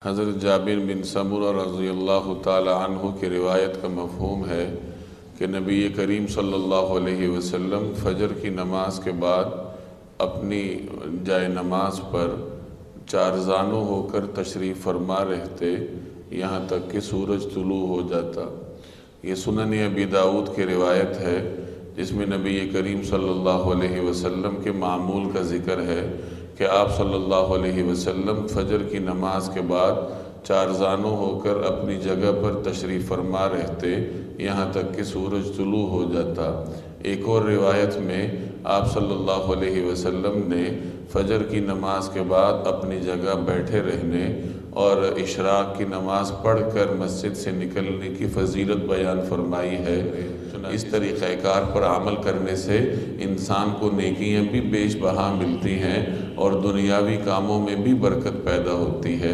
हज़रत जाबिर बिन समुरा रज़ियल्लाहु ताला अन्हु की रिवायत का मफ़हूम है कि नबी करीम सल्लल्लाहु अलैहि वसल्लम फ़जर की नमाज के बाद अपनी जाए नमाज पर चारज़ानू होकर तशरीफ़ फरमा रहते यहाँ तक कि सूरज तुलू हो जाता। ये सुनन अबी दाऊद की रिवायत है जिसमें नबी करीम सल्लल्लाहु अलैहि वसल्लम के मामूल का ज़िक्र है कि आप सल्लल्लाहु अलैहि वसल्लम फ़जर की नमाज के बाद चारज़ानू होकर अपनी जगह पर तशरीफ़ फरमा रहते यहाँ तक कि सूरज तुलू हो जाता। एक और रिवायत में आप सल्लल्लाहु अलैहि वसल्लम ने फ़जर की नमाज के बाद अपनी जगह बैठे रहने और इशराक की नमाज पढ़कर मस्जिद से निकलने की फ़जीलत बयान फरमाई है। इस तरीक़ाकार पर अमल करने से इंसान को नेकियां भी बेश बहा मिलती हैं और दुनियावी कामों में भी बरकत पैदा होती है।